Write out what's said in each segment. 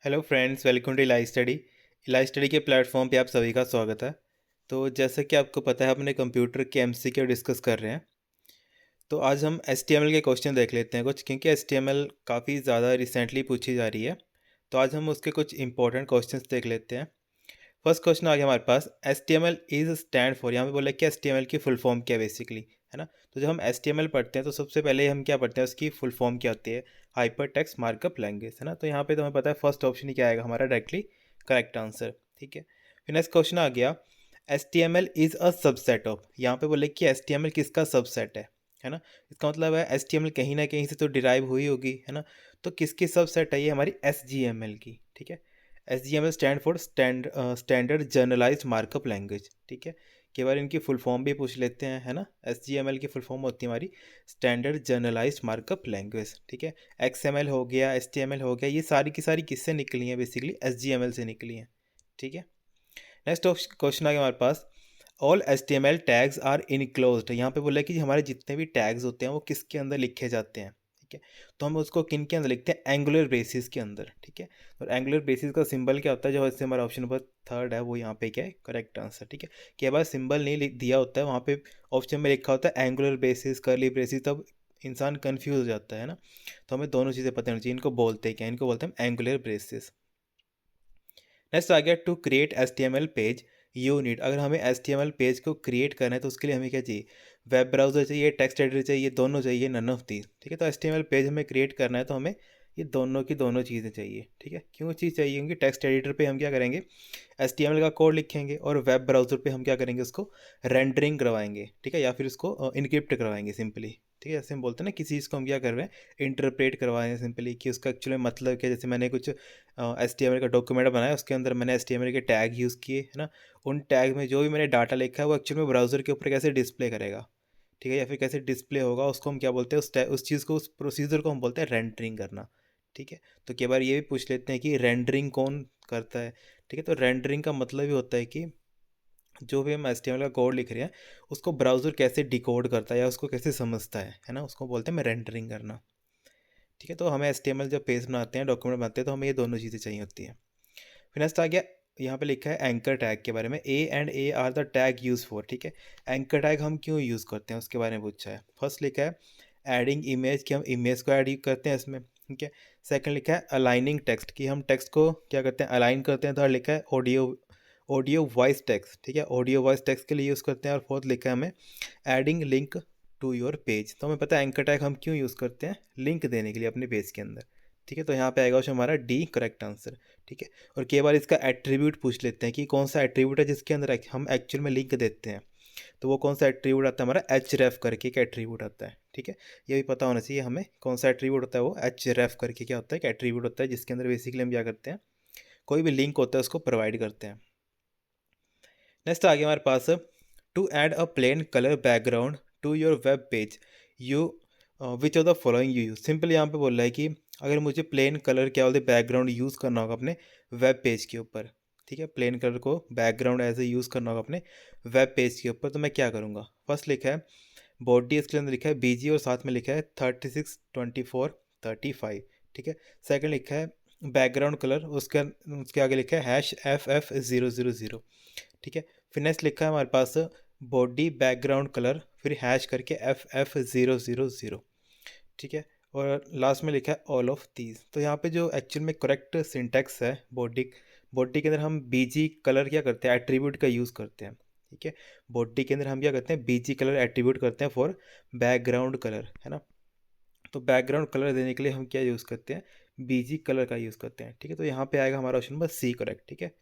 Hello friends, welcome to इलाज study के platform पे आप सभी का स्वागत है। तो जैसा कि आपको पता है, अपने कंप्यूटर के एमसीक्यू डिस्कस कर रहे हैं। तो आज हम एचटीएमएल के क्वेश्चन देख लेते हैं कुछ, क्योंकि एचटीएमएल काफ़ी ज़्यादा रिसेंटली पूछी जा रही है। तो आज हम उसके कुछ इंपॉर्टेंट क्वेश्चंस देख लेते हैं। फर्स्ट क्वेश्चन आ गया हमारे पास, H T M L is stand for. यहाँ पे बोला कि एच टी एम एल की फुल फॉर्म क्या है बेसिकली, है ना। तो जब हम एच टी एम एल पढ़ते हैं तो सबसे पहले हम क्या पढ़ते हैं, उसकी फुल फॉर्म क्या होती है। हाइपर टेक्स्ट मार्कअप लैंग्वेज, है ना। तो यहाँ पे तो हमें पता है फर्स्ट ऑप्शन ही क्या आएगा हमारा, डायरेक्टली करेक्ट आंसर। ठीक है, फिर नेक्स्ट क्वेश्चन आ गया, H T M L is a subset of. यहाँ पे बोले कि एच टी एम एल किसका सबसेट है ना। इसका मतलब है एच टी एम एल कहीं ना कहीं से तो डिराइव हुई होगी, है ना। तो किसकी सबसेट है, ये हमारी एस जी एम एल की। ठीक है, S G M L stand for standard generalized markup language. ठीक है, कई बार इनकी फुल फॉर्म भी पूछ लेते हैं, है ना। एस जी एम एल की फुल फॉर्म होती है हमारी स्टैंडर्ड जर्नलाइज्ड मार्कअप लैंग्वेज। ठीक है, एक्स एम एल हो गया, एस टी एम एल हो गया, ये सारी की सारी किससे निकली हैं, basically S G M L से निकली हैं। ठीक है, नेक्स्ट क्वेश्चन आ गया हमारे पास, all H T M L tags are enclosed. यहाँ पे बोला है कि हमारे जितने भी टैग्स होते हैं वो किसके अंदर लिखे जाते हैं। ठीक है, तो हम उसको किन के अंदर लिखते हैं, एंगुलर ब्रेसिस के अंदर। ठीक है, और एंगुलर ब्रेसिस का सिंबल क्या होता है, जो इससे हमारा ऑप्शन नंबर थर्ड है वो यहाँ पे क्या है, करेक्ट आंसर। ठीक है, कई बार सिंबल नहीं दिया होता है, वहाँ पे ऑप्शन में लिखा होता है एंगुलर ब्रेसिस, करली ब्रेसिस, तब इंसान कन्फ्यूज हो जाता है ना। तो हमें दोनों चीज़ें पता होनी चाहिए। इनको बोलते हैं क्या, इनको बोलते हैं एंगुलर ब्रेसिस। नेक्स्ट आ गया, to create H T M L page you need. अगर हमें H T M L page को क्रिएट करना है तो उसके लिए हमें क्या चाहिए, वेब ब्राउज़र चाहिए, टेक्स्ट एडिटर चाहिए, दोनों चाहिए, नन ऑफ दीज। ठीक है, तो H T M L page हमें क्रिएट करना है तो हमें ये दोनों की दोनों चीज़ें चाहिए। ठीक है, क्यों चीज़ चाहिए, क्योंकि टेक्स्ट एडिटर पे हम क्या करेंगे, एच टी एम एल का कोड लिखेंगे, और वेब ब्राउज़र पे हम क्या करेंगे, उसको रेंडरिंग करवाएंगे। ठीक है, या फिर उसको इनक्रिप्ट करवाएंगे सिंपली। ठीक है, जैसे हम बोलते हैं ना, किसी चीज़ को हम क्या कर रहे हैं, इंटरप्रेट करवा रहे हैं सिंपली, कि उसका एक्चुअली मतलब क्या है। जैसे मैंने कुछ एच टी एम एल का डॉक्यूमेंट बनाया, उसके अंदर मैंने एच टी एम एल के टैग यूज़ किए, है ना। उन टैग में जो भी मैंने डाटा लिखा है वो एक्चुअली में ब्राउज़र के ऊपर कैसे डिस्प्ले करेगा। ठीक है, या फिर कैसे डिस्प्ले होगा, उसको हम क्या बोलते हैं, उस चीज़ को, उस प्रोसीजर को हम बोलते हैं रेंडरिंग करना। ठीक है, तो कई बार ये भी पूछ लेते हैं कि रेंडरिंग कौन करता है। ठीक है, तो रेंडरिंग का मतलब ही होता है कि जो भी हम एच टी एम एल का कोड लिख रहे हैं उसको ब्राउज़र कैसे डिकोड करता है या उसको कैसे समझता है ना, उसको बोलते हैं मैं रेंडरिंग करना। ठीक है, तो हमें एच टी एम एल जब पेज बनाते हैं, डॉक्यूमेंट बनाते हैं, तो हमें ये दोनों चीज़ें चाहिए होती हैं। फिर नेक्स्ट आ गया, यहाँ पे लिखा है एंकर टैग के बारे में, A and A R the tag use for. ठीक है, एंकर टैग हम क्यों यूज़ करते हैं उसके बारे में पूछा है। फर्स्ट लिखा है एडिंग इमेज, कि हम इमेज को ऐड करते हैं इसमें। ठीक है, सेकंड लिखा है अलाइनिंग टेक्स्ट, कि हम टेक्स्ट को क्या करते हैं, अलाइन करते हैं। थर्ड लिखा है ऑडियो ऑडियो वॉइस टेक्स्ट। ठीक है, ऑडियो वॉइस टेक्स्ट के लिए यूज़ करते हैं। और फोर्थ लिखा है हमें adding link to your page. तो हमें पता है एंकर टैग हम क्यों यूज़ करते हैं, लिंक देने के लिए अपने पेज के अंदर। ठीक है, तो यहाँ पे आएगा ऑप्शन हमारा डी, करेक्ट आंसर। ठीक है, और कई बार इसका एट्रीब्यूट पूछ लेते हैं कि कौन सा एट्रीब्यूट है जिसके अंदर हम एक्चुअल में लिंक देते हैं। तो वो कौन सा एट्रीब्यूट आता है हमारा, एच रेफ करके एक एट्रीब्यूट आता है। ठीक है, ये भी पता होना चाहिए हमें कौन सा एट्रीब्यूट होता है, वो एच रेफ करके क्या होता है, एक एट्रीब्यूट होता है जिसके अंदर बेसिकली हम क्या करते हैं, कोई भी लिंक होता है उसको प्रोवाइड करते हैं। नेक्स्ट आ गया हमारे पास, to add a plain colour background to your web page you which of the following you use. Simple यहाँ पे बोल रहा है कि अगर मुझे प्लेन कलर क्या बोलते बैकग्राउंड यूज़ करना होगा अपने वेब पेज के ऊपर। ठीक है, प्लेन कलर को बैकग्राउंड एज ए यूज़ करना होगा अपने वेब पेज के ऊपर, तो मैं क्या करूँगा। फर्स्ट लिखा है बॉडी, इसके अंदर लिखा है बीजी और साथ में लिखा है 36 24 35। ठीक है, सेकंड लिखा है बैकग्राउंड कलर, उसके आगे लिखा है #FF000। ठीक है, फिर नेक्स्ट लिखा है हमारे पास बॉडी बैकग्राउंड कलर, फिर हैश करके FF000। ठीक है, और लास्ट में लिखा है ऑल ऑफ दीज। तो यहाँ पे जो एक्चुअल में करेक्ट सिंटैक्स है, बॉडी बॉडी के अंदर हम बीजी कलर क्या करते हैं, एट्रीब्यूट का यूज़ करते हैं। ठीक है, बॉडी के अंदर हम क्या करते हैं, बीजी कलर एट्रीब्यूट करते हैं फॉर बैकग्राउंड कलर, है ना। तो बैकग्राउंड कलर देने के लिए हम क्या यूज़ करते हैं, बीजी कलर का यूज़ करते हैं। ठीक है, तो यहाँ पे आएगा हमारा ऑप्शन नंबर सी, करेक्ट। ठीक है,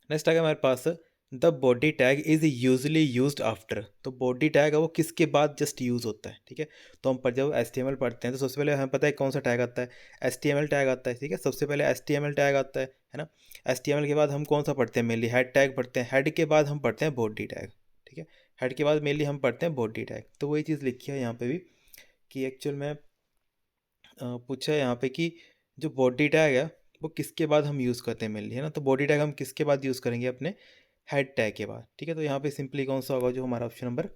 नेक्स्ट आ गया हमारे पास, the body tag is usually used after. तो बॉडी टैग है वो किसके बाद जस्ट यूज़ होता है। ठीक है, तो हम पर जब एच टी एम एल पढ़ते हैं तो सबसे पहले हमें पता है कौन सा टैग आता है, H T M L tag आता है। ठीक है, सबसे पहले H T M L tag आता है ना। एच टी एम एल के बाद हम कौन सा पढ़ते हैं, मेनली हेड टैग पढ़ते हैं। हेड के बाद हम पढ़ते हैं बॉडी टैग। ठीक है, हेड के बाद मेनली हम पढ़ते हैं बॉडी टैग। तो वही चीज़ लिखी है यहाँ पे भी, कि एक्चुअल में पूछा है यहाँ पे कि जो बॉडी टैग है वो किसके बाद हम यूज़ करते हैं मेनली, है ना। तो बॉडी टैग हम किसके बाद यूज़ करेंगे, अपने हेड टैग के बाद। ठीक है, तो यहाँ पे सिंपली कौन सा होगा, जो हमारा ऑप्शन नंबर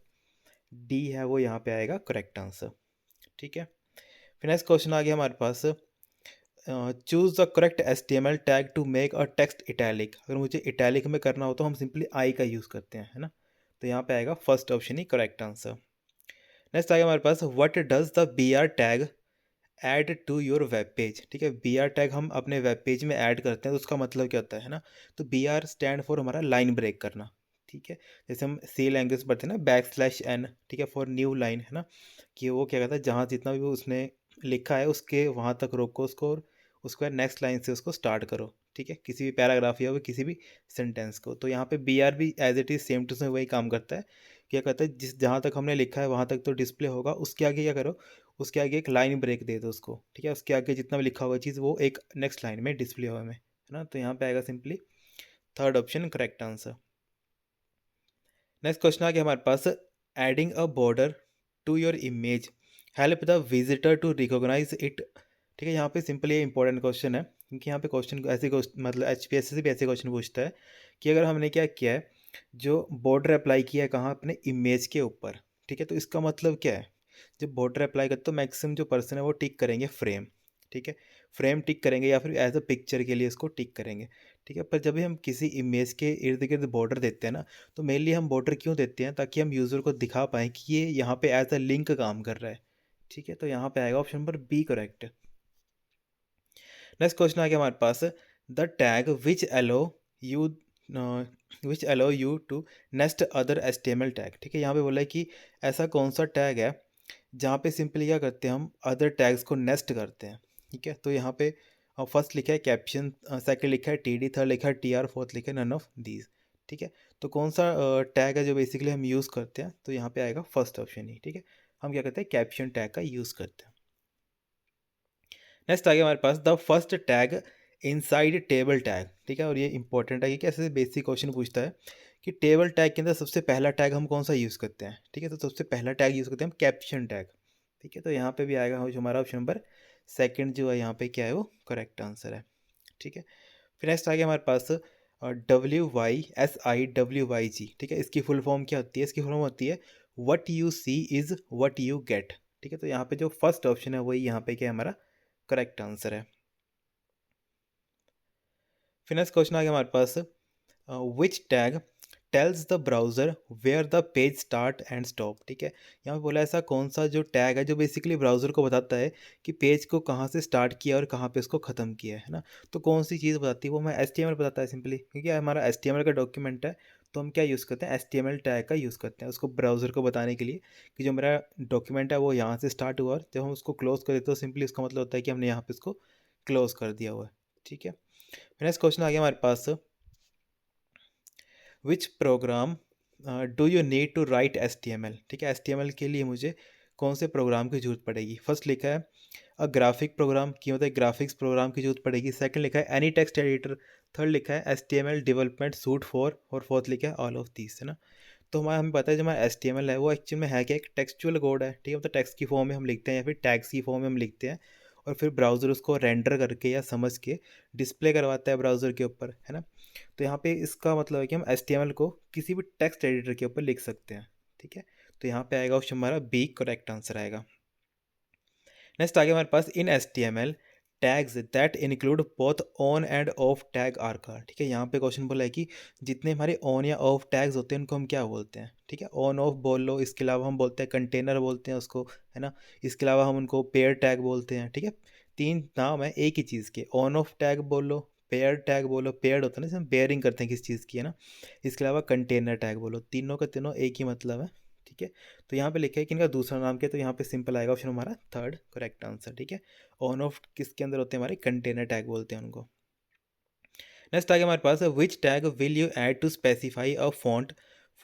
डी है वो यहाँ पे आएगा करेक्ट आंसर। ठीक है, फिर नेक्स्ट क्वेश्चन आ गया हमारे पास, choose the correct HTML tag to make a text italic. अगर मुझे इटैलिक में करना हो तो हम सिंपली आई का यूज़ करते हैं, है ना। तो यहाँ पे आएगा फर्स्ट ऑप्शन ही करेक्ट आंसर। नेक्स्ट आएगा हमारे पास, what does the BR tag add to your web page. ठीक है, BR टैग हम अपने वेब पेज में ऐड करते हैं तो उसका मतलब क्या होता है ना। तो BR स्टैंड फॉर हमारा लाइन ब्रेक करना। ठीक है, जैसे हम सी लैंग्वेज पढ़ते हैं ना, \n, ठीक है, फॉर न्यू लाइन, है ना, कि वो क्या कहता है, जहाँ जितना भी उसने लिखा है उसके वहाँ तक रोको उसको, और उसके बाद नेक्स्ट लाइन से उसको स्टार्ट करो। ठीक है, किसी भी पैराग्राफ या किसी भी सेंटेंस को। तो यहाँ पे BR भी as it is same to same वही काम करता है। क्या कहता है, जिस जहाँ तक हमने लिखा है वहाँ तक तो डिस्प्ले होगा, उसके आगे क्या करो, उसके आगे एक लाइन ब्रेक दे दो उसको। ठीक है, उसके आगे जितना भी लिखा हुआ चीज़ वो एक नेक्स्ट लाइन में डिस्प्ले हुआ में, है ना। तो यहाँ पे आएगा simply third option correct answer. Next question आ गया हमारे पास, adding a border to your image help the visitor to recognise it. ठीक है, यहाँ पे सिंपली इंपॉर्टेंट क्वेश्चन है, क्योंकि यहाँ पे क्वेश्चन ऐसे मतलब HPSC से भी ऐसे क्वेश्चन पूछता है कि अगर हमने क्या किया है, जो बॉर्डर अप्लाई किया है कहाँ, अपने इमेज के ऊपर। ठीक है, तो इसका मतलब क्या है, जब बॉर्डर अप्लाई करते तो मैक्सिमम जो पर्सन है वो टिक करेंगे फ्रेम। ठीक है, फ्रेम टिक करेंगे या फिर एज अ पिक्चर के लिए इसको टिक करेंगे। ठीक है, पर जब भी हम किसी इमेज के इर्द गिर्द बॉर्डर देते हैं ना, तो मेनली हम बॉर्डर क्यों देते हैं, ताकि हम यूज़र को दिखा पाएँ कि ये यहाँ पे एज अ लिंक काम कर रहा है। ठीक है, तो यहाँ पे आएगा option number B correct. Next question आ गया हमारे पास, the tag you which allow you to nest other HTML tag. ठीक है, यहाँ पे बोला है कि ऐसा कौन सा टैग है जहाँ पे सिंपली क्या करते हैं, हम अदर टैग्स को नेस्ट करते हैं। ठीक है, तो यहाँ पे फर्स्ट लिखा है कैप्शन, सेकंड लिखा है TD, थर्ड लिखा है TR, फोर्थ लिखा है नन ऑफ दीज। ठीक है, तो कौन सा टैग है जो बेसिकली हम यूज़ करते हैं, तो यहाँ पे आएगा फर्स्ट ऑप्शन ही। ठीक है, हम क्या करते हैं, कैप्शन टैग का यूज़ करते हैं। नेक्स्ट आ गया हमारे पास, the first tag inside table tag. ठीक है, और ये इंपॉर्टेंट है कि ऐसे बेसिक क्वेश्चन पूछता है कि टेबल टैग के अंदर सबसे पहला टैग हम कौन सा यूज़ करते हैं। ठीक है, तो सबसे पहला टैग यूज़ करते हैं हम कैप्शन टैग। ठीक है, तो यहाँ पे भी आएगा जो हमारा ऑप्शन नंबर सेकंड जो है यहाँ पे क्या है, वो करेक्ट आंसर है। ठीक है, फिर नेक्स्ट आ गया हमारे पास, WYSIWYG। ठीक है, इसकी फुल फॉर्म क्या होती है, इसकी फुल फॉर्म होती है what you see is what you get. ठीक है, तो यहाँ पे जो फर्स्ट ऑप्शन है वही यहाँ पे क्या है, हमारा करेक्ट आंसर है। फिर नेक्स्ट क्वेश्चन आ गया हमारे पास, which tag tells the browser where the page start and stop. ठीक है, यहाँ पे बोला ऐसा कौन सा जो टैग है जो बेसिकली ब्राउज़र को बताता है कि पेज को कहाँ से स्टार्ट किया और कहाँ पे इसको ख़त्म किया है ना। तो कौन सी चीज़ बताती है, वो हमें HTML बताता है सिंपली, क्योंकि हमारा HTML का डॉक्यूमेंट है। तो हम क्या यूज़ करते हैं, HTML टैग का यूज़ करते हैं उसको ब्राउज़र को बताने के लिए कि जो मेरा डॉक्यूमेंट है वो यहाँ से स्टार्ट हुआ, और जब हम उसको क्लोज़ कर देते हैं तो सिंपली उसका मतलब होता है कि हमने यहाँ पे इसको क्लोज़ कर दिया हुआ है। ठीक है, नेक्स्ट क्वेश्चन आ गया हमारे पास, which program do you need to write HTML। ठीक है, HTML के लिए मुझे कौन से प्रोग्राम की ज़रूरत पड़ेगी। फर्स्ट लिखा है ग्राफिक प्रोग्राम की, मतलब ग्राफिक्स प्रोग्राम की ज़रूरत पड़ेगी। सेकंड लिखा है एनी टेक्स्ट एडिटर। थर्ड लिखा है HTML डेवलपमेंट सूट फॉर, और फोर्थ लिखा है ऑल ऑफ दीस, है ना। तो हमें पता है जो हमारा HTML है वो एक्चुअल में है क्या, एक टेक्सचुअल कोड है। ठीक है, मतलब टेक्स्ट की फॉर्म में हम लिखते हैं या फिर टैग्स की फॉर्म में हम लिखते हैं, और फिर ब्राउज़र उसको रेंडर करके या समझ के डिस्प्ले करवाता है ब्राउज़र के ऊपर, है ना। तो यहाँ पे इसका मतलब है कि हम HTML को किसी भी टेक्स्ट एडिटर के ऊपर लिख सकते हैं। ठीक है, तो यहाँ पे आएगा ऑप्शन हमारा बी करेक्ट आंसर आएगा। नेक्स्ट आगे हमारे पास, in HTML tags that include both on and off tag are called. ठीक है, यहाँ पे क्वेश्चन बोला है कि जितने हमारे ऑन या ऑफ टैग्स होते हैं उनको हम क्या बोलते हैं। ठीक है, ऑन ऑफ बोल लो, इसके अलावा हम बोलते हैं कंटेनर बोलते हैं उसको, है ना। इसके अलावा हम उनको पेयर टैग बोलते हैं। ठीक है, तीन नाम है एक ही चीज़ के, ऑन ऑफ टैग बोल लो, पेयर टैग बोलो, पेयर्ड होता है ना, जैसे हम बेयरिंग करते हैं किस चीज़ की, है ना। इसके अलावा कंटेनर टैग बोलो, तीनों का तीनों एक ही मतलब है। ठीक है, तो यहाँ पे लिखा है कि इनका दूसरा नाम क्या है, तो यहाँ पे सिंपल आएगा ऑप्शन हमारा थर्ड करेक्ट आंसर। ठीक है, ऑन ऑफ किसके अंदर होते हैं, हमारे कंटेनर टैग बोलते हैं उनको। नेक्स्ट आ गया हमारे पास, which tag will you add to specify a font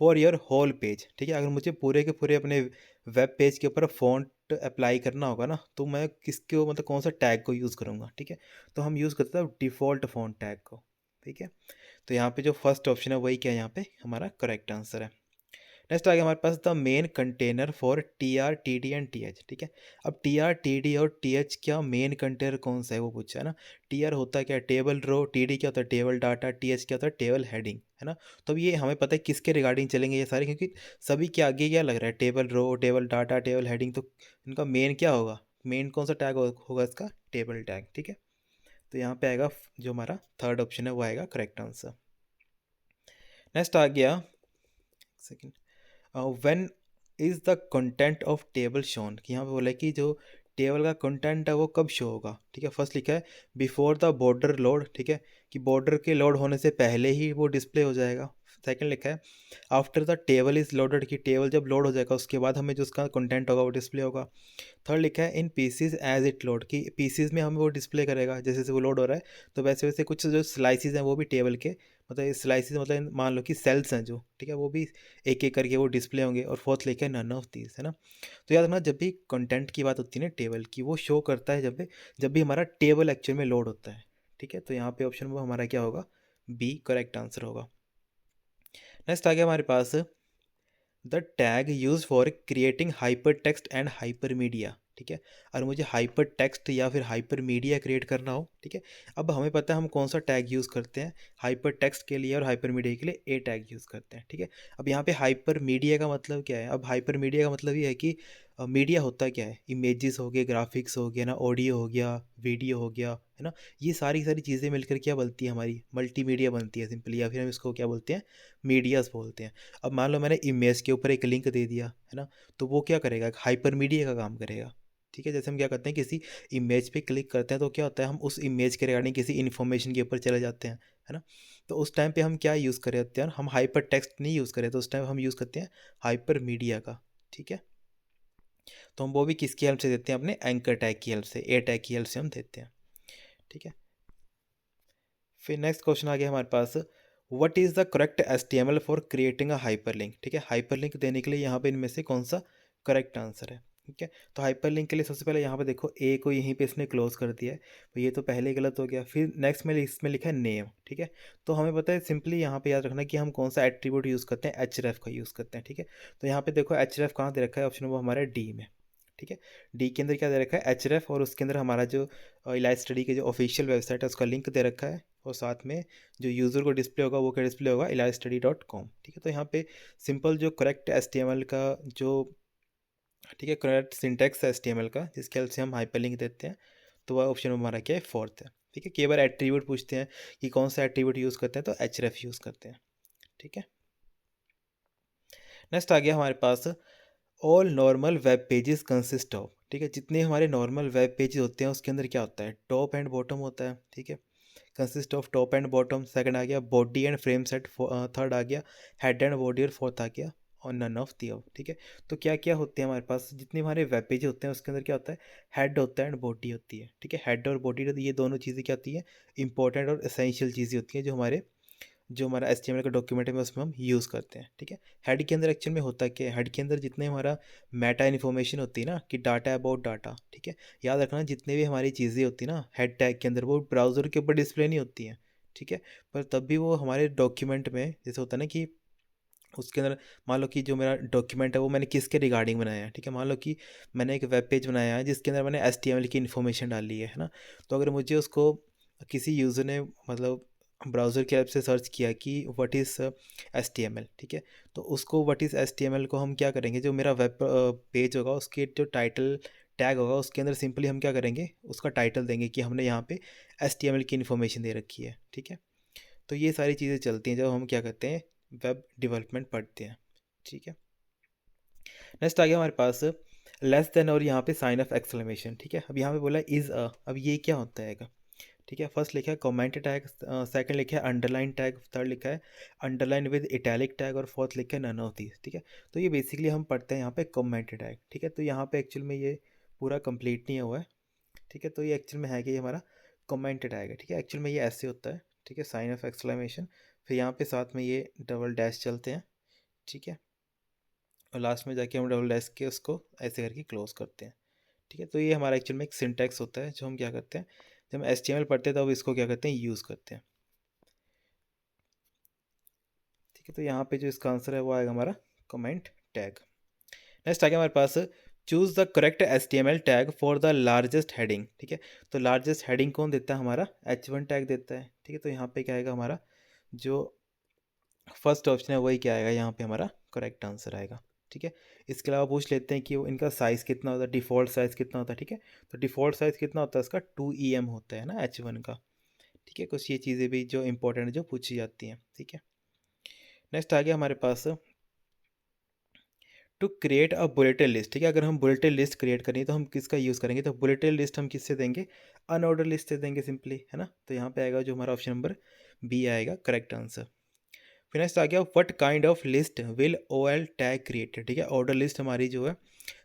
for your whole page. ठीक है, अगर मुझे पूरे के पूरे अपने वेब पेज के ऊपर फॉन्ट अप्लाई करना होगा ना, तो मैं किसको मतलब कौन सा टैग को यूज़ करूँगा। ठीक है, तो हम यूज़ करते हैं डिफ़ॉल्ट फॉन्ट टैग को। ठीक है, तो यहाँ पे जो फर्स्ट ऑप्शन है वही क्या है, यहाँ पे हमारा करेक्ट आंसर है। नेक्स्ट आ गया हमारे पास, the main container for TR TD and TH। ठीक है, अब TR TD और TH क्या मेन कंटेनर कौन सा है वो पूछा है ना। TR होता है क्या, टेबल रो, TD क्या होता है टेबल डाटा, TH क्या होता है टेबल हेडिंग, है ना। तो अब ये हमें पता है किसके रिगार्डिंग चलेंगे ये सारे, क्योंकि सभी के आगे क्या लग रहा है, table row, table data, table heading. तो इनका मेन क्या होगा, मेन कौन सा टैग होगा इसका, टेबल टैग। ठीक है, तो यहाँ पे आएगा जो हमारा थर्ड ऑप्शन है वो आएगा करेक्ट आंसर। नेक्स्ट आ गया second, when is the content of table shown, कि यहाँ पे बोला है कि जो टेबल का कंटेंट है वो कब शो होगा। ठीक है, फर्स्ट लिखा है बिफोर द बॉर्डर लोड, ठीक है, कि बॉर्डर के लोड होने से पहले ही वो डिस्प्ले हो जाएगा। सेकंड लिखा है after the table is loaded, कि टेबल जब लोड हो जाएगा उसके बाद हमें जो उसका कंटेंट होगा वो डिस्प्ले होगा। थर्ड लिखा है इन पीसीज एज इट लोड, कि पीसीज में हमें वो डिस्प्ले करेगा जैसे जैसे वो लोड हो रहा है, तो वैसे वैसे कुछ जो स्लाइसिस हैं वो भी टेबल के, मतलब स्लाइसिस मतलब मान लो कि सेल्स हैं जो, ठीक है, वो भी एक एक करके वो डिस्प्ले होंगे। और फोर्थ लिखा है नन ऑफ दीज, है ना। तो याद रखना जब भी कंटेंट की बात होती है ना टेबल की, वो शो करता है जब भी हमारा टेबल एक्चुअल में लोड होता है। ठीक है, तो यहाँ पे ऑप्शन वो हमारा क्या होगा, बी करेक्ट आंसर होगा। नेक्स्ट आ गया हमारे पास the tag use for creating hypertext and hypermedia. ठीक है, और मुझे हाइपर टेक्स्ट या फिर हाइपर मीडिया क्रिएट करना हो, ठीक है, अब हमें पता है हम कौन सा टैग यूज़ करते हैं हाइपर टेक्स्ट के लिए और हाइपर मीडिया के लिए ए टैग यूज़ करते हैं। ठीक है, अब यहाँ पे हाइपर मीडिया का मतलब क्या है, अब हाइपर मीडिया का मतलब ये है कि मीडिया होता क्या है, इमेजेस हो गए, ग्राफिक्स हो गया ना, ऑडियो हो गया, वीडियो हो गया, है ना, ये सारी सारी चीज़ें मिलकर क्या बनती है, हमारी मल्टीमीडिया बनती है सिंपली, या फिर हम इसको क्या बोलते हैं, मीडियास बोलते हैं। अब मान लो मैंने इमेज के ऊपर एक लिंक दे दिया, है ना, तो वो क्या करेगा, एक हाइपर मीडिया का काम करेगा। ठीक है, जैसे हम क्या करते हैं किसी इमेज पे क्लिक करते हैं तो क्या होता है, हम उस इमेज के रिगार्डिंग किसी इन्फॉर्मेशन के ऊपर चले जाते हैं, है ना, तो उस टाइम पे हम क्या यूज़ कर रहे होते हैं, हम हाइपर टेक्स्ट नहीं यूज़ करें, तो उस टाइम हम यूज़ करते हैं हाइपर मीडिया का। ठीक है, तो हम वो भी किसकी हेल्प से देते हैं, अपने एंकर टैग की हेल्प से, ए टैग की हेल्प से हम देते हैं। ठीक है, फिर नेक्स्ट क्वेश्चन आ गया हमारे पास, what is the correct HTML for creating a hyperlink. ठीक है, हाइपरलिंक देने के लिए यहाँ पे इनमें से कौन सा करेक्ट आंसर है। ठीक है, तो हाइपरलिंक के लिए सबसे पहले यहाँ पे देखो ए को यहीं पे इसने क्लोज कर दिया है, तो ये तो पहले ही गलत हो गया। फिर नेक्स्ट में इसमें लिखा है नेम। ठीक है, तो हमें पता है सिंपली यहाँ पे याद रखना कि हम कौन सा एट्रीब्यूट यूज़ करते हैं, एचरेफ का यूज़ करते हैं। ठीक है, तो यहाँ पे देखो एचरेफ कहाँ दे रखा है, ऑप्शन वो हमारा डी में। ठीक है, डी के अंदर क्या दे रखा है, एचरेफ, और उसके अंदर हमारा जो इलाज स्टडी के जो ऑफिशियल वेबसाइट है उसका लिंक दे रखा है, और साथ में जो यूज़र को डिस्प्ले होगा वो क्या डिस्प्ले होगा, elaststudy.com। ठीक है, तो यहाँ पे सिंपल जो करेक्ट HTML का जो, ठीक है, करेक्ट सिंटैक्स है HTML का जिसके हेल्प से हम हाइपरलिंक देते हैं, तो वह ऑप्शन हमारा क्या है, फोर्थ है। ठीक है, कई बार एट्रीब्यूट पूछते हैं कि कौन सा एट्रीब्यूट यूज़ करते हैं, तो href यूज़ करते हैं। ठीक है, नेक्स्ट आ गया हमारे पास all normal web pages consist of. ठीक है, जितने हमारे नॉर्मल वेब पेजेस होते हैं उसके अंदर क्या होता है, टॉप एंड बॉटम होता है। ठीक है, consist of top and bottom, second आ गया body and frameset, third आ गया हेड एंड बॉडी, और फोर्थ आ गया और नन ऑफ दी अब। ठीक है, तो क्या क्या होते हैं हमारे पास, जितने हमारे वेब पेज होते हैं उसके अंदर क्या होता है, हेड होता है एंड बॉडी होती है। ठीक है, हेड और बॉडी, ये दोनों चीज़ें क्या होती है, इंपॉर्टेंट और एसेंशियल चीज़ें होती हैं जो हमारा HTML का डॉक्यूमेंट है उसमें हम यूज़ करते हैं। ठीक है, हेड के अंदर एक्चुअल में होता क्या है, हेड के अंदर जितने हमारा मेटा इन्फॉर्मेशन होती है ना, कि डाटा अबाउट डाटा, ठीक है, याद रखना जितने भी हमारी चीज़ें होती है ना हेड टैग के अंदर, वो ब्राउज़र के ऊपर डिस्प्ले नहीं होती हैं। ठीक है, पर तब भी वो हमारे डॉक्यूमेंट में जैसे होता है ना कि उसके अंदर, मान लो कि जो मेरा डॉक्यूमेंट है वो मैंने किसके रिगार्डिंग बनाया है। ठीक है, मान लो कि मैंने एक वेब पेज बनाया है जिसके अंदर मैंने HTML की इन्फॉर्मेशन डाली है ना, तो अगर मुझे उसको किसी यूज़र ने मतलब ब्राउज़र की हेल्प से सर्च किया कि व्हाट इज़ HTML, ठीक है, तो उसको व्हाट इज़ HTML को हम क्या करेंगे, जो मेरा वेब पेज होगा उसके जो टाइटल टैग होगा उसके अंदर सिंपली हम क्या करेंगे, उसका टाइटल देंगे कि हमने यहाँ पे HTML की इन्फॉर्मेशन दे रखी है। ठीक है, तो ये सारी चीज़ें चलती हैं जब हम क्या करते हैं, वेब डेवलपमेंट पढ़ते हैं। ठीक है, नेक्स्ट आ गया हमारे पास लेस देन, और यहाँ पे साइन ऑफ एक्सक्लेमेशन। ठीक है, अब यहाँ पे बोला इज़ अ, अब ये क्या होता है। ठीक है, फर्स्ट लिखा है कमेंट टैग, सेकंड लिखा है अंडरलाइन टैग, थर्ड लिखा है अंडरलाइन विद इटैलिक टैग, और फोर्थ लिखा है नन ऑफ दीज। ठीक है, तो ये बेसिकली हम पढ़ते हैं यहाँ पे कमेंट टैग। ठीक है, तो यहाँ पे एक्चुअल में ये पूरा कंप्लीट नहीं हुआ है। ठीक है, तो ये एक्चुअल में है कि ये हमारा कमेंट टैग है। ठीक है, एक्चुअल में ये ऐसे होता है। ठीक है, साइन ऑफ एक्सक्लेमेशन, फिर यहाँ पे साथ में ये डबल डैश चलते हैं। ठीक है, और लास्ट में जाके हम डबल डैश के उसको ऐसे करके क्लोज करते हैं। ठीक है, तो ये हमारा एक्चुअल में एक सिंटैक्स होता है जो हम क्या करते हैं, जब हम HTML पढ़ते हैं तब इसको क्या करते हैं, यूज़ करते हैं। ठीक है, तो यहाँ पे जो इसका आंसर है वो आएगा हमारा कमेंट टैग। नेक्स्ट आ गया हमारे पास choose the correct HTML tag for the largest heading. ठीक है, तो लार्जेस्ट हेडिंग कौन देता है, हमारा H1 टैग देता है। ठीक है, तो यहाँ पे क्या आएगा, हमारा जो फर्स्ट ऑप्शन है वही क्या आएगा, यहाँ पे हमारा करेक्ट आंसर आएगा। ठीक है। इसके अलावा पूछ लेते हैं कि वो इनका साइज़ कितना होता है, डिफ़ॉल्ट साइज़ कितना होता है, ठीक है। तो डिफ़ॉल्ट साइज़ कितना होता है इसका 2 EM होता है ना H1 का, ठीक है। कुछ ये चीज़ें भी जो इंपॉर्टेंट जो पूछी जाती हैं, ठीक है। नेक्स्ट आ गया हमारे पास to create a bulletin list, ठीक है। अगर हम बुलेटिन लिस्ट क्रिएट करें तो हम किसका यूज़ करेंगे, तो बुलेटिन लिस्ट हम किससे देंगे, अनऑर्डर लिस्ट से देंगे सिंपली, है ना। तो यहाँ पे आएगा जो हमारा ऑप्शन नंबर बी आएगा करेक्ट आंसर। फिर नेक्स्ट आ गया what kind of list will OL tag created, ठीक है। ऑर्डर लिस्ट हमारी जो है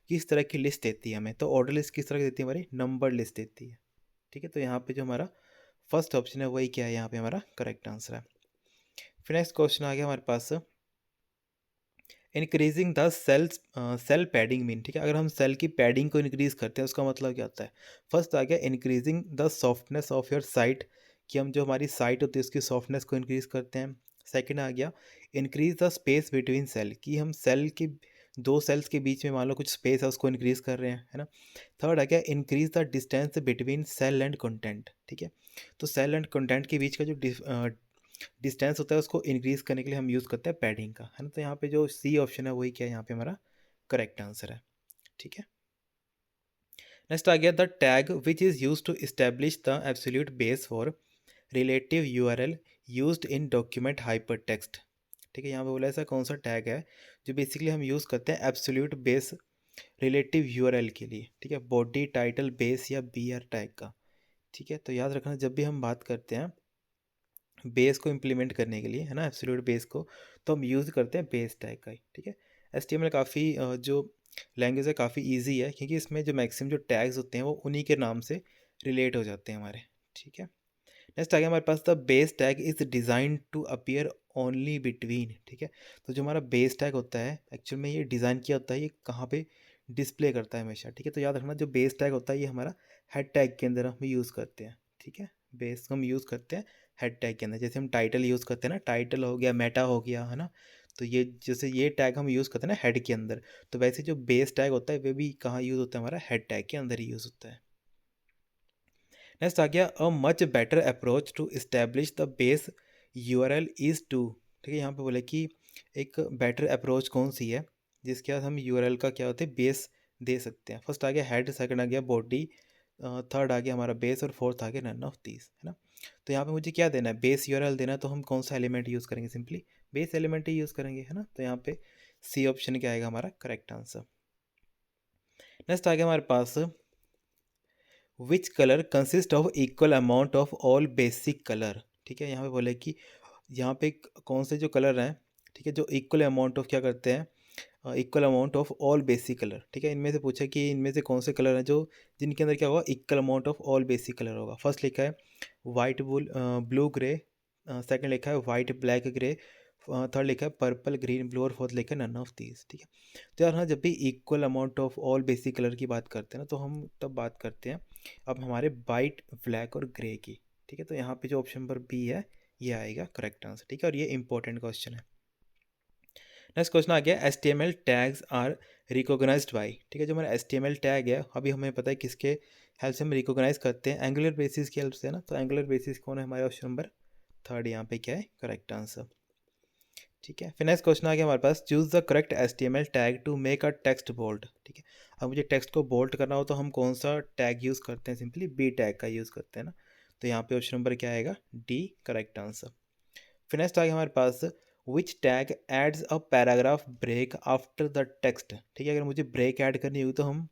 किस तरह की लिस्ट देती है हमें, तो ऑर्डर लिस्ट किस तरह की देती है हमारी, नंबर लिस्ट देती है, ठीक है। तो यहाँ पे जो हमारा फर्स्ट ऑप्शन है वही क्या है, यहाँ पे हमारा करेक्ट आंसर है। फिर नेक्स्ट क्वेश्चन आ गया हमारे पास increasing the cell padding mean, ठीक है। अगर हम सेल की पैडिंग को इंक्रीज करते हैं उसका मतलब क्या होता है। फर्स्ट आ गया increasing the softness of your site, कि हम जो हमारी साइट होती है उसकी सॉफ्टनेस को इंक्रीज करते हैं। सेकंड आ गया increase the space between cell, कि हम सेल के दो सेल्स के बीच में मान लो कुछ स्पेस है उसको इंक्रीज कर रहे हैं, है ना। थर्ड आ गया increase the distance between cell and content, ठीक है। तो सेल एंड कंटेंट के बीच का जो डिस्टेंस होता है उसको इंक्रीज करने के लिए हम यूज़ करते हैं पैडिंग का, है ना। तो यहाँ पे जो सी ऑप्शन है वही क्या है, यहाँ पे हमारा करेक्ट आंसर है, ठीक है। नेक्स्ट आ गया the tag which is use to establish the absolute base for relative URL used in document hyper text, ठीक है। यहाँ पे बोला ऐसा कौन सा टैग है जो बेसिकली हम यूज़ करते हैं एब्सोल्यूट बेस रिलेटिव URL के लिए, ठीक है। बॉडी टाइटल बेस या BR टैग का, ठीक है। तो याद रखना जब भी हम बात करते हैं बेस को इम्प्लीमेंट करने के लिए, है ना, एब्सोल्यूट बेस को, तो हम यूज़ करते हैं बेस टैग का ही, ठीक है। HTML काफ़ी जो लैंग्वेज है काफ़ी इजी है, क्योंकि इसमें जो मैक्सिमम जो टैग्स होते हैं वो उन्हीं के नाम से रिलेट हो जाते हैं हमारे, ठीक है। नेक्स्ट आ गया हमारे पास the base tag is design to appear only between, ठीक है। तो जो हमारा बेस टैग होता है एक्चुअल में ये डिज़ाइन किया होता है, ये कहाँ पे डिस्प्ले करता है हमेशा, ठीक है। तो याद रखना जो बेस टैग होता है ये हमारा हेड टैग के अंदर हम यूज़ करते हैं, ठीक है। बेस हम यूज़ करते हैं हेड टैग के अंदर, जैसे हम टाइटल यूज़ करते हैं ना, टाइटल हो गया, मेटा हो गया, है ना। तो ये जैसे ये टैग हम यूज़ करते हैं ना हेड के अंदर, तो वैसे जो बेस टैग होता है वे भी कहाँ यूज़ होता है, हमारा हेड टैग के अंदर ही यूज़ होता है। नेक्स्ट आ गया a much better approach to establish the base URL is to, ठीक है। यहाँ पे बोले कि एक बेटर अप्रोच कौन सी है जिसके बाद हम URL का क्या होता है बेस दे सकते हैं। फर्स्ट आ गया हेड, सेकंड आ गया बॉडी, थर्ड आ गया हमारा बेस और फोर्थ आ गया नन ऑफ दीज, है ना। तो यहाँ पे मुझे क्या देना है, बेस URL देना है, तो हम कौन सा एलिमेंट यूज़ करेंगे, सिंपली बेस एलिमेंट ही यूज़ करेंगे, है ना। तो यहाँ पे सी ऑप्शन क्या आएगा हमारा करेक्ट आंसर। नेक्स्ट आ गया हमारे पास which colour consist of equal amount of all basic colour, ठीक है। यहाँ पे बोले कि यहाँ पे कौन से जो कलर हैं, ठीक है, जो इक्वल अमाउंट ऑफ क्या करते हैं, equal amount of all basic colour, ठीक है। इनमें से पूछा कि इनमें से कौन से कलर हैं जो जिनके अंदर क्या होगा equal amount of all basic colour होगा। फर्स्ट लिखा है वाइट ब्लू ग्रे, सेकंड लिखा है वाइट ब्लैक ग्रे, थर्ड लिखा है पर्पल ग्रीन ब्लू और फोर्थ लिखा है नन ऑफ दीज, ठीक है। तो यार हाँ, जब भी equal amount of all basic colour की बात करते हैं ना, तो हम तब बात करते हैं अब हमारे वाइट ब्लैक और ग्रे की, ठीक है। तो यहाँ पे जो ऑप्शन नंबर बी है ये आएगा करेक्ट आंसर, ठीक है। और ये इंपॉर्टेंट क्वेश्चन है। नेक्स्ट क्वेश्चन आ गया HTML tags are recognised by, ठीक है। जो हमारा HTML टैग है अभी हमें पता है किसके हेल्प से हम रिकॉग्नाइज करते हैं, एंगुलर बेसिस की हेल्प से, ना। तो एंगुलर बेसिस कौन है, हमारे ऑप्शन नंबर थर्ड यहाँ पे क्या है करेक्ट आंसर, ठीक है। फिर नेक्स्ट क्वेश्चन आ गया हमारे पास choose the correct HTML tag to make a text bold, ठीक है। अब मुझे टेक्स्ट को बोल्ड करना हो तो हम कौन सा टैग यूज़ करते हैं, सिंपली बी टैग का यूज़ करते हैं ना। तो यहाँ पे ऑप्शन नंबर क्या आएगा डी करेक्ट आंसर। फिर नेक्स्ट आ गया हमारे पास which tag adds a paragraph break after the text, ठीक है। अगर मुझे ब्रेक ऐड करनी होगी तो हम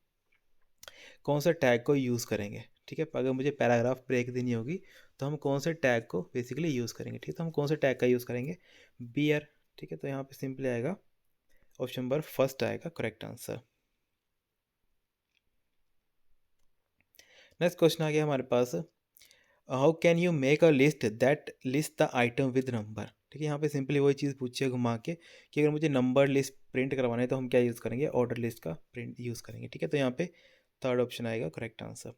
कौन सा टैग को यूज़ करेंगे, ठीक है। अगर मुझे पैराग्राफ ब्रेक देनी होगी तो हम कौन से टैग को बेसिकली यूज़ करेंगे, ठीक है। तो हम कौन से टैग का यूज़ करेंगे बियर, ठीक है। तो यहाँ पे सिंपली आएगा ऑप्शन नंबर फर्स्ट आएगा करेक्ट आंसर। नेक्स्ट क्वेश्चन आ गया हमारे पास how can you make a list that list the item with number, ठीक है। यहाँ पे सिंपली वही चीज़ पूछी है घुमा के कि अगर मुझे नंबर लिस्ट प्रिंट करवाना है तो हम क्या यूज़ करेंगे, ऑर्डर लिस्ट का प्रिंट यूज़ करेंगे, ठीक है। तो यहाँ पे थर्ड ऑप्शन आएगा करेक्ट आंसर।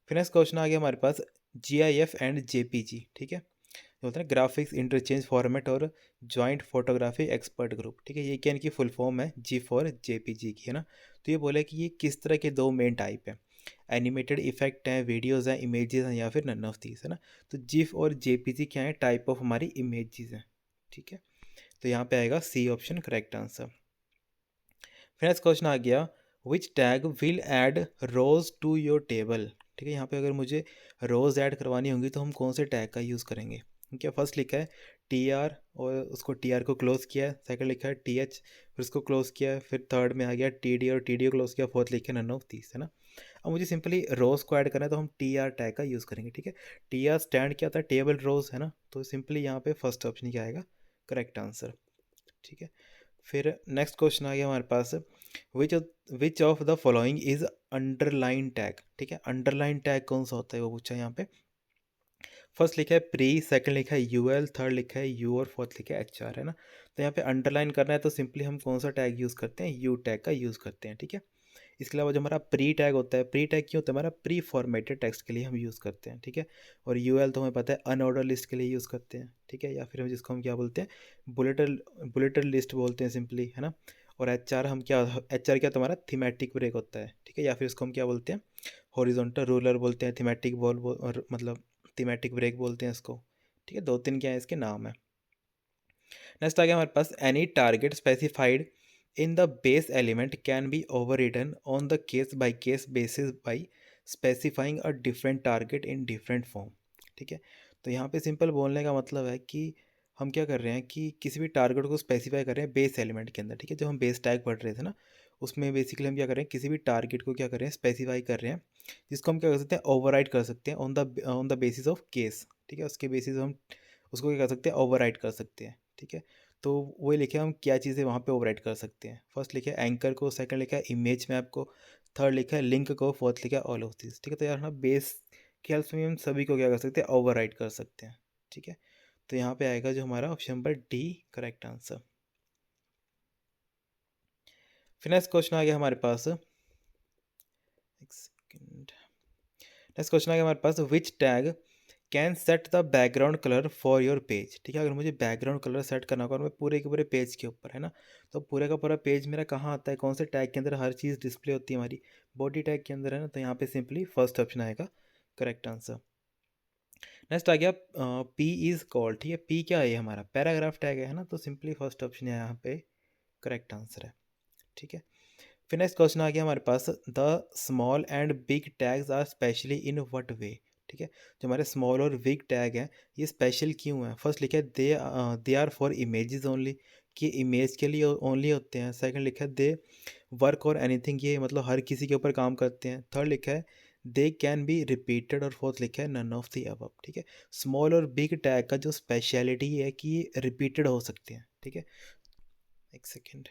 फिर नेक्स्ट क्वेश्चन आ गया हमारे पास GIF एंड JPG, ठीक है। जो होता है ग्राफिक्स इंटरचेंज फॉर्मेट और जॉइंट फोटोग्राफी एक्सपर्ट ग्रुप, ठीक है। ये क्या इनकी फुल फॉर्म है G फॉर JPG की, है ना। तो ये बोला कि ये किस तरह के दो मेन टाइप हैं, एनिमेटेड इफेक्ट हैं, वीडियोज़ हैं, इमेजेस हैं, या फिर नन ऑफ दीज, है ना। तो GIF और JPG क्या है, टाइप ऑफ हमारी इमेजेस हैं, ठीक है। तो यहाँ पे आएगा सी ऑप्शन करेक्ट आंसर। फिर नेक्स्ट क्वेश्चन आ गया, which tag will add rows to your table. ठीक है, यहाँ पे अगर मुझे रोज ऐड करवानी होंगी तो हम कौन से टैग का यूज़ करेंगे। ठीक है, फर्स्ट लिखा है टी आर और उसको टी आर को क्लोज किया है, सेकंड लिखा है टी एच फिर उसको क्लोज किया है, फिर थर्ड में आ गया टी डी और टी डी को क्लोज किया, फोर्थ लिखा है नन ऑफ दीस, है ना। अब मुझे सिंपली रोज को ऐड करना है तो हम टी आर टैग का यूज़ करेंगे। ठीक है, टी आर स्टैंड क्या होता है, टेबल रोज, है ना, तो सिंपली यहाँ पे फर्स्ट ऑप्शन क्या आएगा करेक्ट आंसर। ठीक है, फिर नेक्स्ट क्वेश्चन आ गया हमारे पास, which which of the following is underline tag. ठीक है, अंडरलाइन टैग कौन सा होता है वो पूछा है यहाँ पे। फर्स्ट लिखा है प्री, सेकंड लिखा है यूएल, थर्ड लिखा है यू और फोर्थ लिखा है एच आर, है ना। तो यहाँ पे अंडरलाइन करना है तो सिंपली हम कौन सा टैग यूज़ करते हैं, यू टैग का यूज़ करते हैं। ठीक है, इसके अलावा जो हमारा प्री टैग होता है, प्री टैग क्यों होता है, हमारा प्री फॉर्मेटेड टेक्स्ट के लिए हम यूज़ करते हैं। ठीक है, और यूएल तो हमें पता है अनऑर्डर लिस्ट के लिए यूज़ करते हैं। ठीक है, या फिर हम जिसको हम क्या बोलते हैं, बुलेटेड लिस्ट बोलते हैं सिंपली, है ना। और एच आर हम क्या, एच आर क्या तुम्हारा थीमेटिक ब्रेक होता है। ठीक है, या फिर इसको हम क्या बोलते हैं, हॉरिजॉन्टल रूलर बोलते हैं, थीमेटिक बॉल और मतलब थीमेटिक ब्रेक बोलते हैं इसको। ठीक है, दो तीन क्या है इसके नाम है। नेक्स्ट आ गया हमारे पास, any target specified in the base element can be overwritten on the case basis by specifying a different target in different form. ठीक है, तो यहाँ पे सिंपल बोलने का मतलब है कि हम क्या कर रहे हैं कि किसी भी टारगेट को स्पेसिफाई कर रहे हैं बेस एलिमेंट के अंदर। ठीक है, जो हम बेस टैग पढ़ रहे थे ना, उसमें बेसिकली हम क्या कर रहे हैं, किसी भी टारगेट को क्या कर रहे हैं, स्पेसिफाई कर रहे हैं, जिसको हम क्या कर सकते हैं, ओवरराइड कर सकते हैं on the basis of case. ठीक है, उसके बेसिस हम उसको क्या कर सकते हैं, ओवरराइड कर सकते हैं। ठीक है, तो वही लिखे हम क्या चीज़ें वहाँ पे ओवरराइड कर सकते हैं। फर्स्ट लिखे एंकर को, सेकंड लिखा है इमेज मैप को, थर्ड लिखा है लिंक को, फोर्थ लिखा है ऑल ऑफ दिस। ठीक है, तो यार ना बेस के हेल्प से हम सभी को क्या कर सकते हैं, ओवरराइड कर सकते हैं। ठीक है, तो यहाँ पे आएगा जो हमारा option number D correct answer. फिर नेक्स्ट क्वेश्चन आ गया हमारे पास, एक सेकेंड, नेक्स्ट क्वेश्चन आ गया हमारे पास, which tag can set the background colour for your page. ठीक है, अगर मुझे बैकग्राउंड कलर सेट करना होगा मैं पूरे के पूरे पेज के ऊपर, है ना, तो पूरे का पूरा पेज मेरा कहाँ आता है, कौन से टैग के अंदर हर चीज़ डिस्प्ले होती है, हमारी बॉडी टैग के अंदर, है ना। तो यहाँ पे सिंपली फर्स्ट ऑप्शन आएगा करेक्ट आंसर। नेक्स्ट आ गया पी इज़ कॉल्ड। ठीक है, पी क्या है, हमारा पैराग्राफ टैग है ना, तो सिंपली फर्स्ट ऑप्शन है यहाँ पे करेक्ट आंसर है। ठीक है, फिर नेक्स्ट क्वेश्चन आ गया हमारे पास, the small and big tags are specially in what way. ठीक है, जो हमारे स्मॉल और बिग टैग हैं ये स्पेशल क्यों है। फर्स्ट लिखा है they are for images only, कि इमेज के लिए ओनली होते हैं। सेकंड लिखा है दे वर्क और एनीथिंग, ये मतलब हर किसी के ऊपर काम करते हैं। थर्ड लिखा है दे कैन बी रिपीटेड, और फोर्थ लिखा है नन ऑफ द अबव। ठीक है, स्मॉल और बिग टैग का जो स्पेशलिटी है कि ये रिपीटेड हो सकते हैं। ठीक है, एक सेकेंड,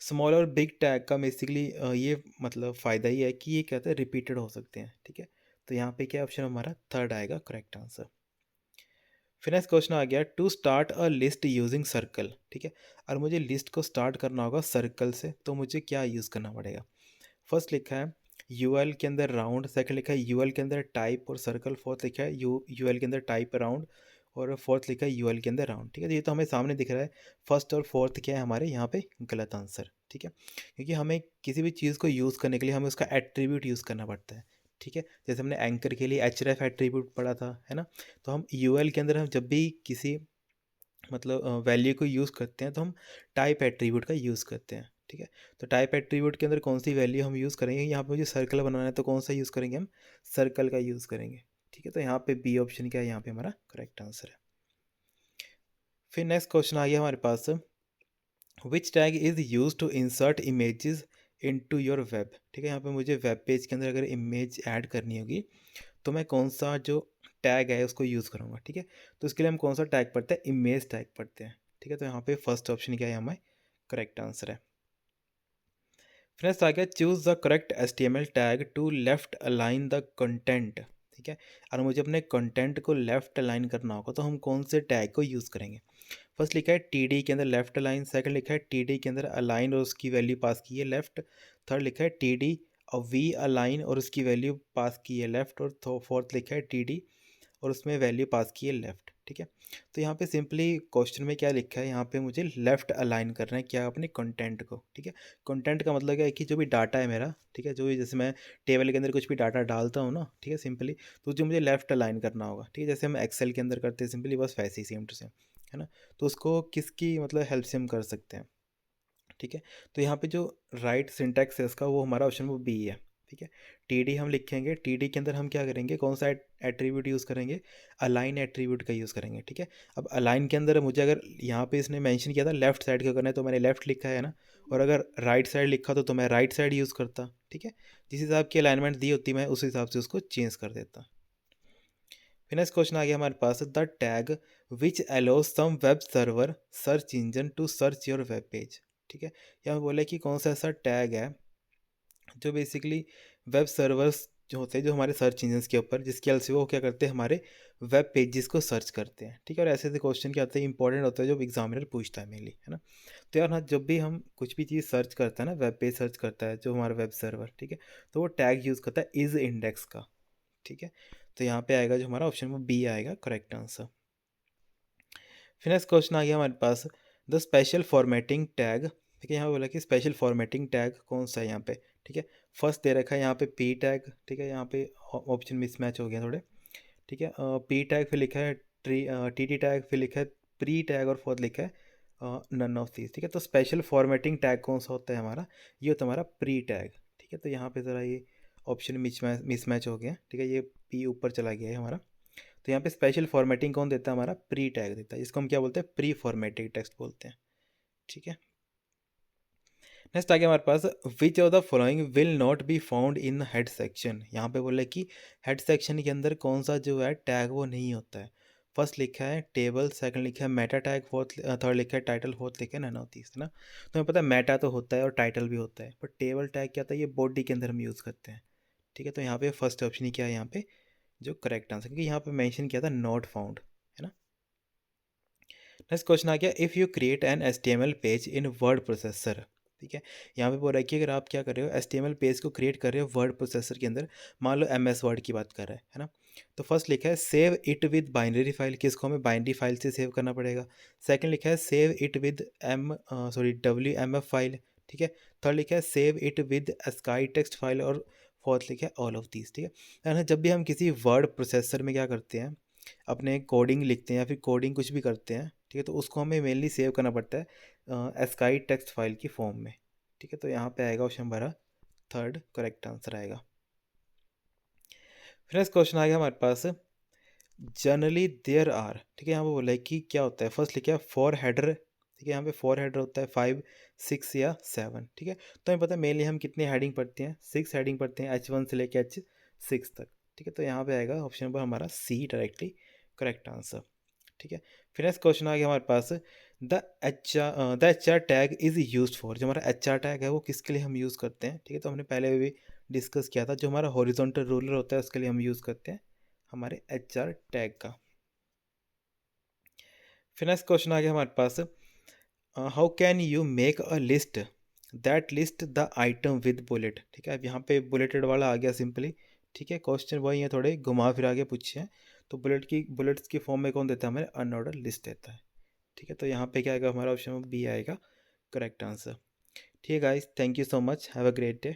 स्मॉल और बिग टैग का बेसिकली ये मतलब फ़ायदा ही है कि ये कहते हैं रिपीटेड हो सकते हैं। ठीक है, तो यहाँ पे क्या ऑप्शन हमारा थर्ड आएगा करेक्ट आंसर। फिर नेक्स्ट क्वेश्चन आ गया, to start a list using circle. ठीक है, और मुझे लिस्ट को स्टार्ट करना होगा सर्कल से, तो मुझे क्या यूज़ करना पड़ेगा। फर्स्ट लिखा है यूएल के अंदर राउंड, सेकंड लिखा है यूएल के अंदर टाइप और सर्कल, फोर्थ लिखा है यूएल के अंदर टाइप राउंड, और फोर्थ लिखा है यूएल के अंदर राउंड। ठीक है, तो ये तो हमें सामने दिख रहा है फर्स्ट और फोर्थ क्या है हमारे यहाँ पे गलत आंसर। ठीक है, क्योंकि हमें किसी भी चीज़ को यूज़ करने के लिए हमें उसका एट्रीब्यूट यूज़ करना पड़ता है। ठीक है, जैसे हमने एंकर के लिए एच रेफ एट्रीब्यूट पढ़ा था, है ना। तो हम यूएल के अंदर हम जब भी किसी मतलब वैल्यू को यूज़ करते हैं तो हम टाइप एट्रीब्यूट का यूज़ करते हैं। ठीक है, तो टाइप एट्रीब्यूट के अंदर कौन सी वैल्यू हम यूज़ करेंगे, यहाँ पे मुझे सर्कल बनाना है तो कौन सा यूज़ करेंगे, हम सर्कल का यूज़ करेंगे। ठीक है, तो यहाँ पे बी ऑप्शन क्या है, यहाँ पे हमारा करेक्ट आंसर है। फिर नेक्स्ट क्वेश्चन आ गया हमारे पास, which tag is use to insert images into your web. ठीक है, यहाँ पे मुझे वेब पेज के अंदर अगर इमेज ऐड करनी होगी तो मैं कौन सा जो टैग है उसको यूज़ करूँगा। ठीक है, तो इसके लिए हम कौन सा टैग पढ़ते हैं, इमेज टैग पढ़ते हैं। ठीक है, तो यहाँ पे फर्स्ट ऑप्शन क्या है, हमारे करेक्ट आंसर है। फिर नेक्स्ट आ गया, choose the correct HTML tag to left align the content. ठीक है, और मुझे अपने कंटेंट को लेफ्ट अलाइन करना होगा तो हम कौन से टैग को यूज़ करेंगे। फर्स्ट लिखा है टी डी के अंदर लेफ्ट अलाइन, सेकंड लिखा है टी डी के अंदर अलाइन और उसकी वैल्यू पास की है लेफ्ट, थर्ड लिखा है टी डी और वी अलाइन और उसकी वैल्यू पास की है लेफ्ट, और फोर्थ लिखा है टी डी और उसमें वैल्यू पास की है लेफ्ट। ठीक है, तो यहाँ पे सिंपली क्वेश्चन में क्या लिखा है, यहाँ पे मुझे लेफ़्ट अलाइन करना है क्या, अपने कंटेंट को। ठीक है, कंटेंट का मतलब क्या है कि जो भी डाटा है मेरा, ठीक है, जो भी जैसे मैं टेबल के अंदर कुछ भी डाटा डालता हूँ ना, ठीक है, सिंपली तो जो मुझे लेफ़्ट अलाइन करना होगा। ठीक है, जैसे हम एक्सेल के अंदर करते हैं सिंपली, बस वैसे ही सेम टू सेम, है ना। तो उसको किसकी मतलब हेल्प से हम कर सकते हैं, ठीक है। तो यहाँ पे जो राइट सिंटैक्स है उसका वो हमारा ऑप्शन वो बी है। ठीक है। टी हम लिखेंगे, टी के अंदर हम क्या करेंगे, कौन सा एट्रीब्यूट यूज़ करेंगे, अलाइन एट्रीब्यूट का यूज़ करेंगे। ठीक है। अब अलाइन के अंदर मुझे अगर यहाँ पे इसने मेंशन किया था लेफ्ट साइड का करना है तो मैंने लेफ्ट लिखा है ना, और अगर राइट साइड लिखा तो मैं राइट साइड यूज़ करता। ठीक है। जिस हिसाब की अलाइनमेंट दी होती मैं उस हिसाब से उसको चेंज कर देता। फिर नेक्स्ट क्वेश्चन आ गया हमारे पास, the tag which allows some web server search engine to search your web page. ठीक है। यहाँ बोले कि कौन सा ऐसा टैग है जो बेसिकली वेब सर्वर्स जो होते हैं जो हमारे सर्च इंजन्स के ऊपर, जिसकी हेल्प से वो क्या करते हैं हमारे वेब पेजेस को सर्च करते हैं। ठीक है। और ऐसे ऐसे क्वेश्चन क्या आते हैं इंपॉर्टेंट होता है जो एग्जामिनर पूछता है मेनली, है ना। तो यार हाँ, जब भी हम कुछ भी चीज़ सर्च करते हैं ना, वेब पेज सर्च करता है जो हमारा वेब सर्वर, ठीक है, तो वो टैग यूज़ करता है इज इंडेक्स का। ठीक है। तो यहाँ पे आएगा जो हमारा ऑप्शन वो बी आएगा करेक्ट आंसर। फिर नेक्स्ट क्वेश्चन आ गया हमारे पास, द स्पेशल फॉर्मेटिंग टैग। ठीक है। यहाँ बोला कि स्पेशल फॉर्मेटिंग टैग कौन सा है यहाँ पे। ठीक है। फर्स्ट दे रखा है यहाँ पे पी टैग। ठीक है। यहाँ पे ऑप्शन मिसमैच हो गया थोड़े। ठीक है। पी टैग फिर लिखा है टी टैग फिर लिखा है प्री टैग और फोर्थ लिखा है नन ऑफ दीज। ठीक है। तो स्पेशल फॉर्मेटिंग टैग कौन सा होता है हमारा, ये होता है हमारा प्री टैग। ठीक है। तो यहाँ पे ज़रा ये ऑप्शन मिसमैच हो गया। ठीक है। ये पी ऊपर चला गया है हमारा। तो यहाँ पे स्पेशल फॉर्मेटिंग कौन देता है हमारा, प्री टैग देता है, इसको हम क्या बोलते हैं, प्री फॉर्मेटेड टेक्स्ट बोलते हैं। ठीक है। नेक्स्ट आ गया हमारे पास, which of the following will not be found in head section. यहाँ पे बोला कि हेड सेक्शन के अंदर कौन सा जो है टैग वो नहीं होता है। फर्स्ट लिखा है टेबल, सेकंड लिखा है मेटा टैग, फोर्थ थर्ड लिखा है टाइटल, फोर्थ लिखा है नन ऑफ दीस, है ना। तो हमें पता है मेटा तो होता है और टाइटल भी होता है, पर टेबल टैग क्या होता है, ये बॉडी के अंदर हम यूज़ करते हैं। ठीक है। तो यहाँ पे फर्स्ट ऑप्शन ही क्या है यहाँ पे जो करेक्ट आंसर, क्योंकि यहाँ पे मेंशन किया था नॉट फाउंड, है ना। नेक्स्ट क्वेश्चन आ गया, if you create an HTML page in word processor. ठीक है। यहाँ पे बोल रहा है कि अगर आप क्या कर रहे हो, HTML पेज को क्रिएट कर रहे हो वर्ड प्रोसेसर के अंदर, मान लो MS वर्ड की बात कर रहा है ना। तो फर्स्ट लिखा है save it with binary file, किसको हमें बाइनरी फाइल से सेव करना पड़ेगा। सेकंड लिखा है save it with WMF file. ठीक है। थर्ड लिखा है save it with sky text file, और फोर्थ लिखा है ऑल ऑफ दीज। ठीक है। यानी जब भी हम किसी वर्ड प्रोसेसर में क्या करते हैं, अपने कोडिंग लिखते हैं या फिर कोडिंग कुछ भी करते हैं, ठीक है, तो उसको हमें मेनली सेव करना पड़ता है स्काई टेक्स्ट फाइल की फॉर्म में। ठीक है। तो यहाँ पे आएगा ऑप्शन हमारा थर्ड करेक्ट आंसर आएगा। फिर नेक्स्ट क्वेश्चन आ गया हमारे पास, जनरली देयर आर। ठीक है। यहाँ पे बोला है कि क्या होता है, फर्स्ट लिखा है फॉर हेडर। ठीक है। यहाँ पे फॉर हेडर होता है 5, 6 या 7। ठीक है। तो हमें पता है मेनली हम कितने हेडिंग पढ़ते हैं, 6 हेडिंग पढ़ते हैं, H1 से लेके H6 तक। ठीक है। तो यहाँ पे आएगा ऑप्शन नंबर हमारा सी डायरेक्टली करेक्ट आंसर। ठीक है। फिर नेक्स्ट क्वेश्चन आ गया हमारे पास, the HR tag is use for. जो हमारा HR टैग है वो किसके लिए हम यूज़ करते हैं। ठीक है। तो हमने पहले भी डिस्कस किया था, जो हमारा हॉरिजॉन्टल रूलर होता है उसके लिए हम यूज़ करते हैं हमारे HR टैग का। फिर नेक्स्ट क्वेश्चन आ गया हमारे पास, how can you make a list that list the item with bullet. ठीक है। अब यहाँ पे बुलेटेड वाला आ गया सिंपली। ठीक है। क्वेश्चन वही है, थोड़े घुमा फिरा के पूछे हैं। तो बुलेट्स की फॉर्म में कौन देता है, हमारे अनऑर्डर लिस्ट देता है। ठीक है। तो यहाँ पे क्या आएगा हमारा ऑप्शन बी आएगा करेक्ट आंसर। ठीक है guys, thank you so much, have a great day.